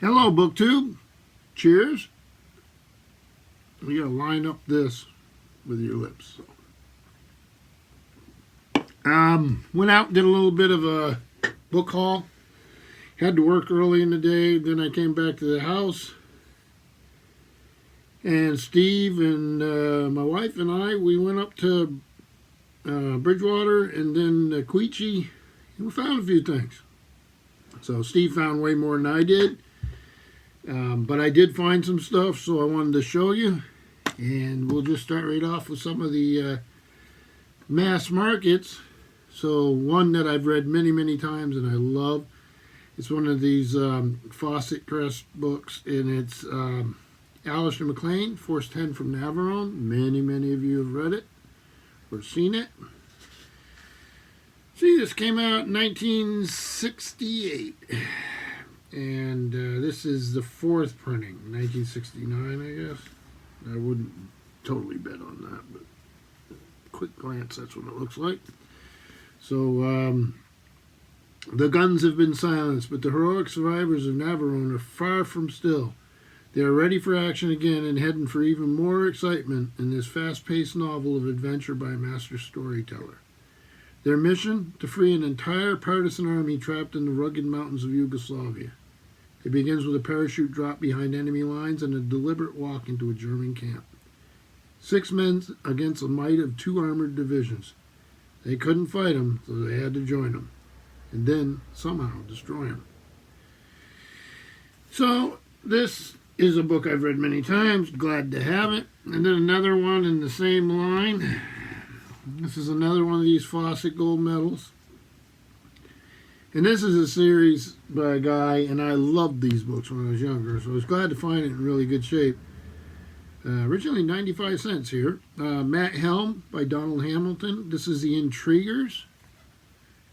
Hello, BookTube. Cheers. You gotta line up this with your lips. Went out and did a little bit of a book haul. Had to work early in the day. Then I came back to the house. And Steve and my wife and I, we went up to Bridgewater and then Queechee. And we found a few things. So Steve found way more than I did. But I did find some stuff, so I wanted to show you. And we'll just start right off with some of the mass markets. So one that I've read many, many times and I love. It's one of these Fawcett Crest books, and it's Alistair MacLean, Force 10 from Navarone. Many, many of you have read it or seen it. See, this came out in 1968. And this is the fourth printing, 1969, I guess. I wouldn't totally bet on that, but quick glance, that's what it looks like. So, the guns have been silenced, but the heroic survivors of Navarone are far from still. They are ready for action again and heading for even more excitement in this fast-paced novel of adventure by a master storyteller. Their mission? To free an entire partisan army trapped in the rugged mountains of Yugoslavia. It begins with a parachute drop behind enemy lines and a deliberate walk into a German camp. 6 men against the might of 2 armored divisions. They couldn't fight them, so they had to join them. And then, somehow, destroy them. So, this is a book I've read many times. Glad to have it. And then another one in the same line. This is another one of these Fawcett gold medals. And this is a series by a guy, and I loved these books when I was younger, so I was glad to find it in really good shape. Originally 95 cents here. Matt Helm by Donald Hamilton. This is the Intriguers.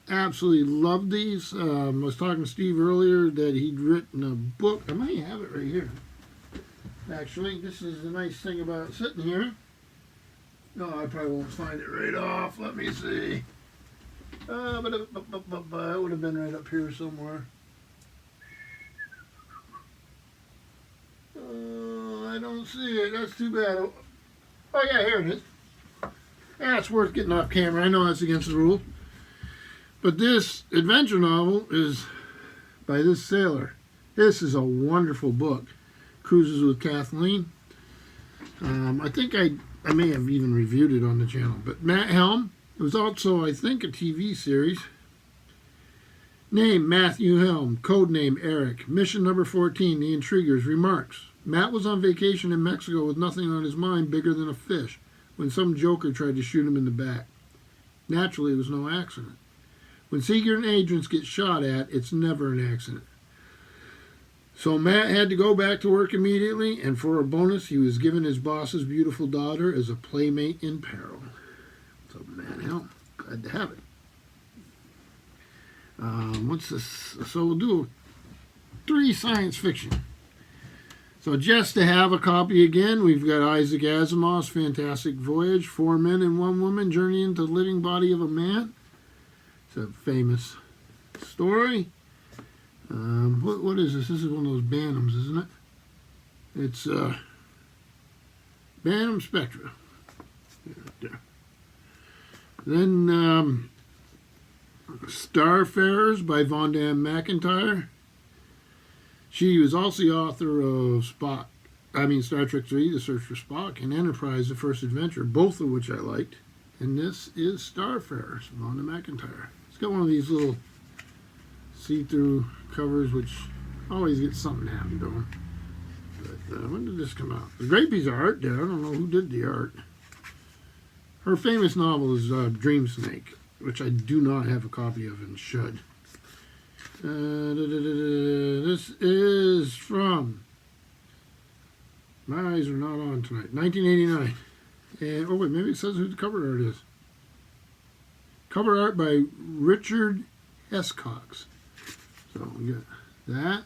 Absolutely love these. I was talking to Steve earlier that he'd written a book. I might have it right here. Actually, this is the nice thing about it sitting here. No, I probably won't find it right off. Let me see. But it would have been right up here somewhere. I don't see it. That's too bad. Oh, yeah, here it is. That's worth getting off camera. I know that's against the rule. But this adventure novel is by this sailor. This is a wonderful book. Cruises with Kathleen. I think I may have even reviewed it on the channel. But Matt Helm. It was also, I think, a TV series. Name, Matthew Helm. Codename, Eric. Mission number 14, The Intriguers. Remarks. Matt was on vacation in Mexico with nothing on his mind bigger than a fish when some joker tried to shoot him in the back. Naturally, it was no accident. When secret agents get shot at, it's never an accident. So Matt had to go back to work immediately, and for a bonus, he was given his boss's beautiful daughter as a playmate in peril. So, Matt Helm, glad to have it. What's this? So we'll do 3 science fiction. So just to have a copy again, we've got Isaac Asimov's Fantastic Voyage, 4 men and 1 woman journey into the living body of a man. It's a famous story. What is this? This is one of those Bantams, isn't it? It's Bantam Spectra. Right there. Then Starfarers by Vaughn and Mcintyre. She was also the author of Star Trek III, The Search for Spock, and Enterprise, The First Adventure, both of which I liked. And this is Starfarers, Vaughn and Mcintyre. It's got one of these little see-through covers, which always gets something happening to them. But when did this come out? A great piece of art there. I don't know who did the art. Her famous novel is Dream Snake, which I do not have a copy of and should. This is from, my eyes are not on tonight, 1989. And, oh wait, maybe it says who the cover art is. Cover art by Richard Escox. So we got that,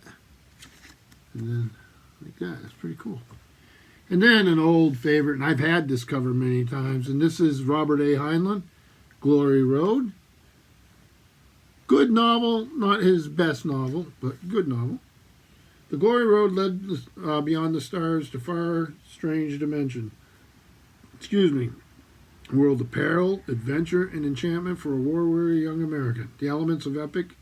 and then like that. That's pretty cool. And then an old favorite, and I've had this cover many times, and this is Robert A. Heinlein, Glory Road. Good novel, not his best novel, but good novel. The glory road led beyond the stars to far strange dimension. Excuse me. A world of peril, adventure, and enchantment for a war-weary young American. The elements of epic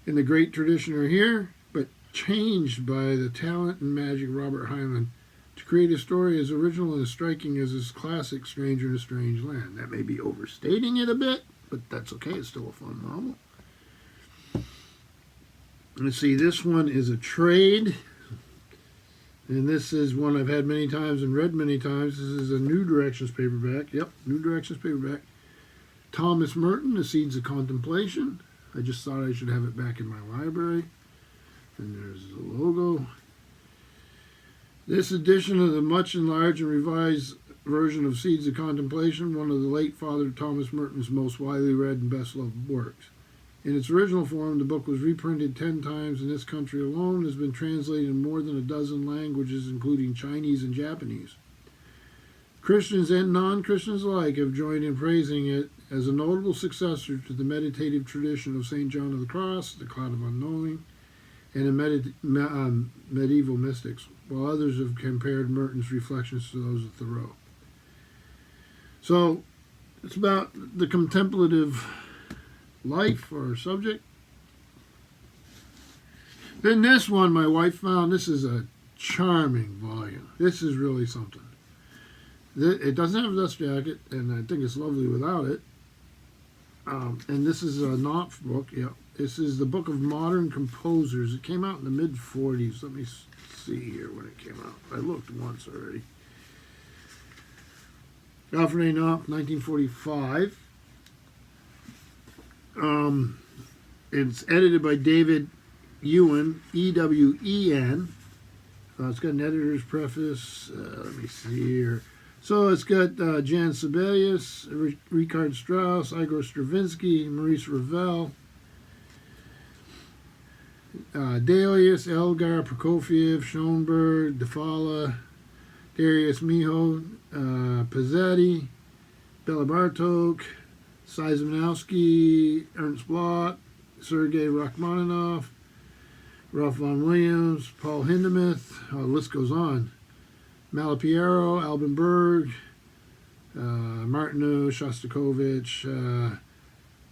in the great tradition are here, but changed by the talent and magic of Robert Heinlein to create a story as original and as striking as his classic Stranger in a Strange Land. That may be overstating it a bit, but that's okay. It's still a fun novel. Let's see, this one is a trade. And this is one I've had many times and read many times. This is a New Directions paperback. Yep, New Directions paperback. Thomas Merton, The Seeds of Contemplation. I just thought I should have it back in my library. And there's the logo. This edition of the much enlarged and revised version of Seeds of Contemplation, one of the late Father Thomas Merton's most widely read and best-loved works. In its original form, the book was reprinted 10 times in this country alone and has been translated in more than a dozen languages, including Chinese and Japanese. Christians and non-Christians alike have joined in praising it as a notable successor to the meditative tradition of St. John of the Cross, the Cloud of Unknowing, and the medieval mystics, while others have compared Merton's reflections to those of Thoreau. So, it's about the contemplative life or subject. Then this one my wife found. This is a charming volume. This is really something. It doesn't have a dust jacket, and I think it's lovely without it. And this is a Knopf book. Yeah, this is the Book of Modern Composers. It came out in the mid-40s. Let me see here when it came out. I looked once already. Alfred A. Knopf, 1945. It's edited by David Ewen, E-W-E-N. It's got an editor's preface. Let me see here. So it's got Jan Sibelius, Richard Strauss, Igor Stravinsky, Maurice Ravel, Delius, Elgar, Prokofiev, Schoenberg, Defala, Darius Miho, Pizzetti, Bela Bartok, Szymanowski, Ernst Bloch, Sergei Rachmaninoff, Ralph Vaughan Williams, Paul Hindemith, the list goes on. Malipiero, Alban Berg, Martino, Shostakovich,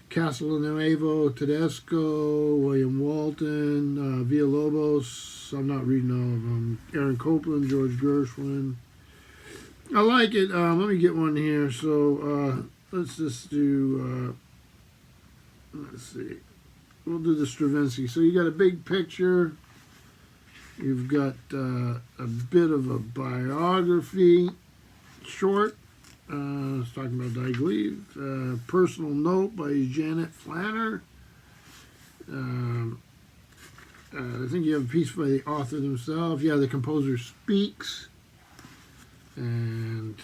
Castelnuovo, Tedesco, William Walton, Villalobos. I'm not reading all of them. Aaron Copland, George Gershwin. I like it. Let me get one here. So let's just do, let's see. We'll do the Stravinsky. So you got a big picture. You've got a bit of a biography, short. It's talking about Diglev. Personal note by Janet Flanner. I think you have a piece by the author themselves. Yeah, the composer speaks. And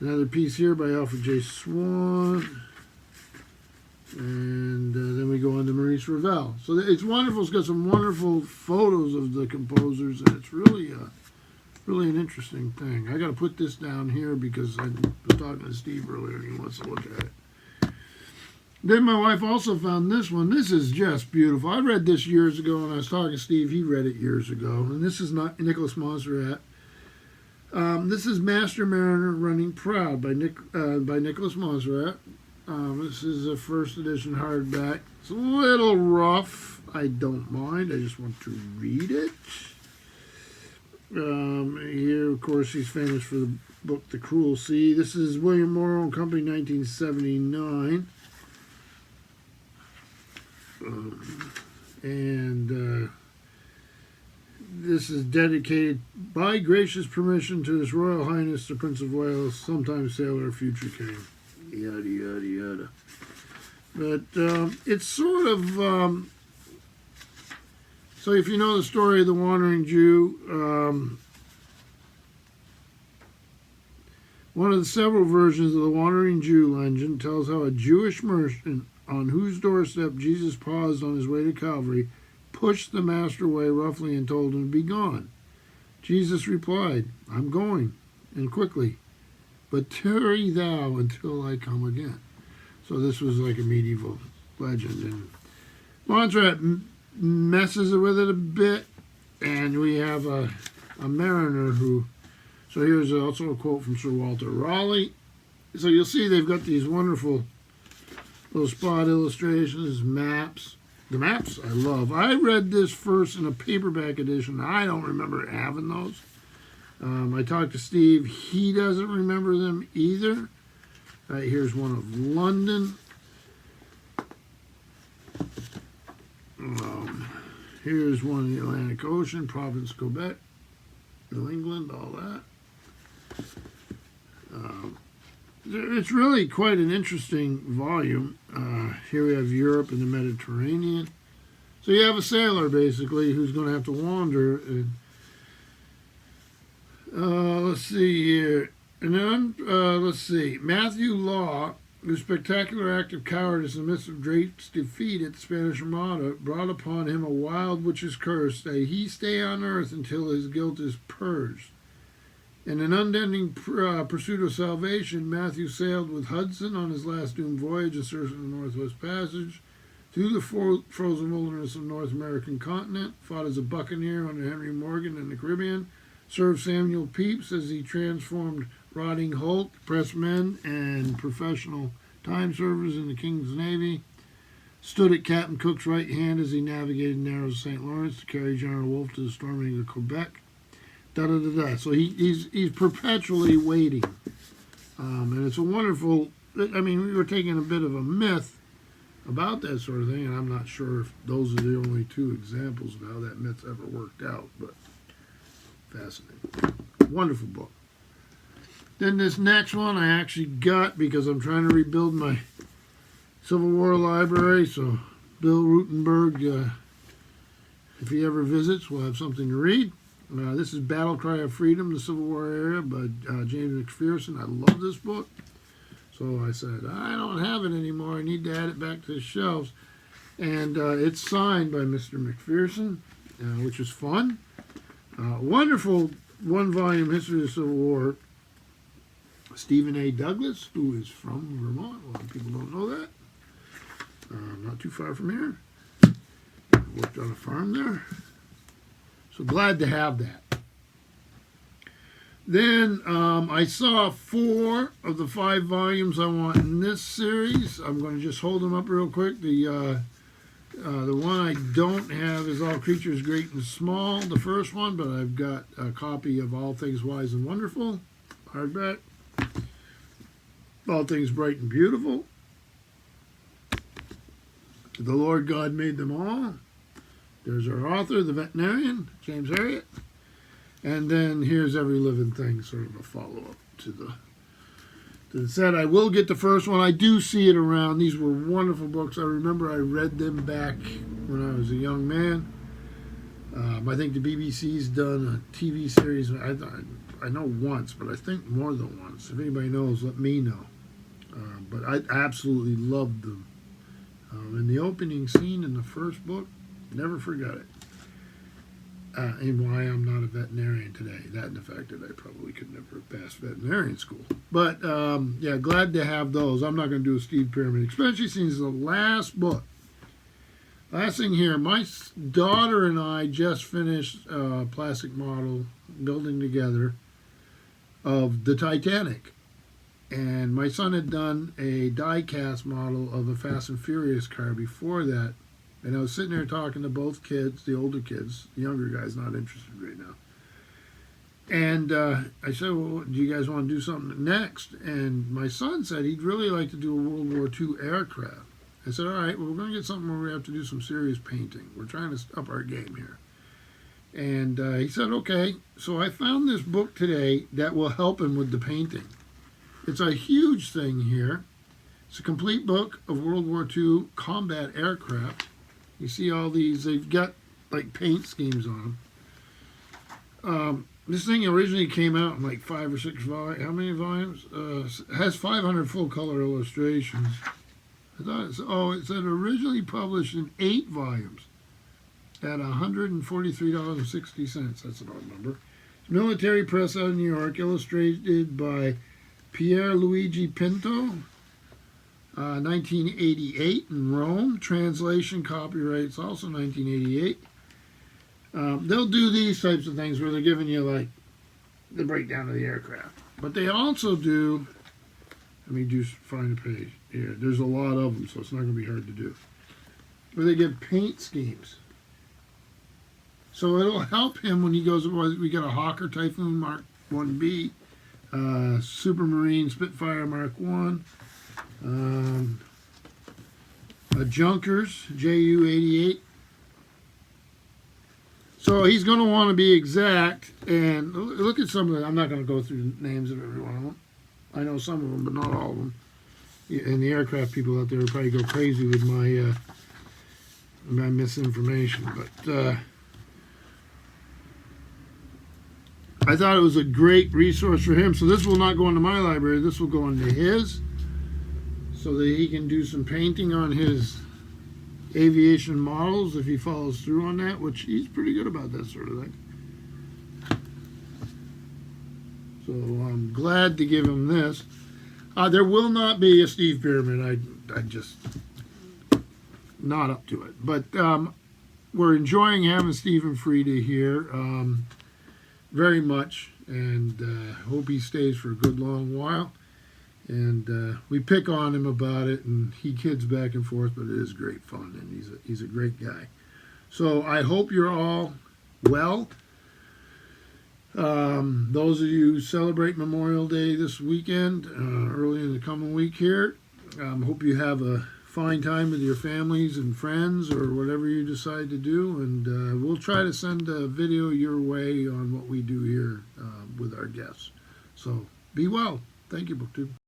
another piece here by Alfred J. Swan. And then we go on to Maurice Ravel. So it's wonderful. It's got some wonderful photos of the composers, and it's really an interesting thing. I got to put this down here because I was talking to Steve earlier, and he wants to look at it. Then my wife also found this one. This is just beautiful. I read this years ago, and I was talking to Steve. He read it years ago, and this is not Nicholas Montserrat. This is Master Mariner Running Proud by Nicholas Montserrat. This is a first edition hardback. It's a little rough. I don't mind. I just want to read it. Here, of course, he's famous for the book The Cruel Sea. This is William Morrow and Company, 1979. This is dedicated by gracious permission to His Royal Highness the Prince of Wales, sometime sailor, future king. Yada, yada, yada. But it's sort of... so if you know the story of the Wandering Jew, one of the several versions of the Wandering Jew legend tells how a Jewish merchant on whose doorstep Jesus paused on his way to Calvary pushed the master away roughly and told him to be gone. Jesus replied, "I'm going, and quickly, but tarry thou until I come again." So this was like a medieval legend. And Montserrat messes with it a bit, and we have a mariner who. So here's also a quote from Sir Walter Raleigh. So you'll see they've got these wonderful little spot illustrations, maps. The maps I love. I read this first in a paperback edition. I don't remember having those. I talked to Steve. He doesn't remember them either. Here's one of London. Here's one of the Atlantic Ocean, Province, Quebec, New England, all that. It's really quite an interesting volume. Here we have Europe and the Mediterranean. So you have a sailor, basically, who's going to have to wander. And, let's see here. And then, let's see. Matthew Law, whose spectacular act of cowardice in the midst of Drake's defeat at the Spanish Armada brought upon him a wild witch's curse that he stay on earth until his guilt is purged. In an unending pursuit of salvation, Matthew sailed with Hudson on his last doomed voyage in search of the Northwest Passage through the frozen wilderness of the North American continent, fought as a buccaneer under Henry Morgan in the Caribbean, served Samuel Pepys as he transformed rotting hulk, pressmen, and professional time servers in the King's Navy, stood at Captain Cook's right hand as he navigated the narrows of St. Lawrence to carry General Wolfe to the storming of Quebec. So he's perpetually waiting, and it's a wonderful. I mean, we were taking a bit of a myth about that sort of thing, and I'm not sure if those are the only two examples of how that myth's ever worked out. But fascinating, wonderful book. Then this next one I actually got because I'm trying to rebuild my Civil War library. So Bill Rutenberg, if he ever visits, we'll have something to read. This is Battle Cry of Freedom, the Civil War Era by James McPherson. I love this book. So I said, I don't have it anymore. I need to add it back to the shelves. And it's signed by Mr. McPherson, which is fun. Wonderful one-volume history of the Civil War. Stephen A. Douglas, who is from Vermont. A lot of people don't know that. Not too far from here. Worked on a farm there. So glad to have that. Then I saw 4 of the 5 volumes I want in this series. I'm going to just hold them up real quick. The one I don't have is All Creatures Great and Small, the first one, but I've got a copy of All Things Wise and Wonderful, hardback. All Things Bright and Beautiful. The Lord God Made Them All. There's our author, the veterinarian, James Herriot. And then here's Every Living Thing, sort of a follow-up to the set. I will get the first one. I do see it around. These were wonderful books. I remember I read them back when I was a young man. I think the BBC's done a TV series. I know once, but I think more than once. If anybody knows, let me know. But I absolutely loved them. And the opening scene in the first book, never forgot it. And why I'm not a veterinarian today. That and the fact that I probably could never have passed veterinarian school. But, yeah, glad to have those. I'm not going to do a Steve Pyramid, especially since the last book. Last thing here, my daughter and I just finished a plastic model, building together, of the Titanic. And my son had done a die-cast model of a Fast and Furious car before that. And I was sitting there talking to both kids, the older kids. The younger guy's not interested right now. And I said, well, do you guys want to do something next? And my son said he'd really like to do a World War II aircraft. I said, all right, well, we're going to get something where we have to do some serious painting. We're trying to up our game here. And he said, okay. So I found this book today that will help him with the painting. It's a huge thing here. It's a complete book of World War II combat aircraft. You see all these, they've got like paint schemes on them. This thing originally came out in like 5 or 6 volumes. How many volumes? Has 500 full color illustrations. I thought it said originally published in 8 volumes at $143.60. That's an odd number. Military press out of New York, illustrated by Pierre Luigi Pinto. 1988 in Rome. Translation, copyrights, also 1988. They'll do these types of things where they're giving you like the breakdown of the aircraft. But they also do, let me just find a page. Here, there's a lot of them, so it's not going to be hard to do. Where they give paint schemes. So it'll help him when he goes, we got a Hawker Typhoon Mark 1B, Supermarine Spitfire Mark 1, a Junkers JU-88. So he's going to want to be exact, and look at some of them. I'm not going to go through the names of every one of them. I know some of them, but not all of them. And the aircraft people out there will probably go crazy with my misinformation. But I thought it was a great resource for him. So this will not go into my library. This will go into his, so that he can do some painting on his aviation models if he follows through on that, which he's pretty good about that sort of thing. So I'm glad to give him this. There will not be a Steve Pyramid. I just not up to it. But we're enjoying having Stephen Frieda here very much, and hope he stays for a good long while. And we pick on him about it, and he kids back and forth, but it is great fun, and he's a great guy. So I hope you're all well. Those of you who celebrate Memorial Day this weekend, early in the coming week here, hope you have a fine time with your families and friends or whatever you decide to do, and we'll try to send a video your way on what we do here with our guests. So be well. Thank you, BookTube.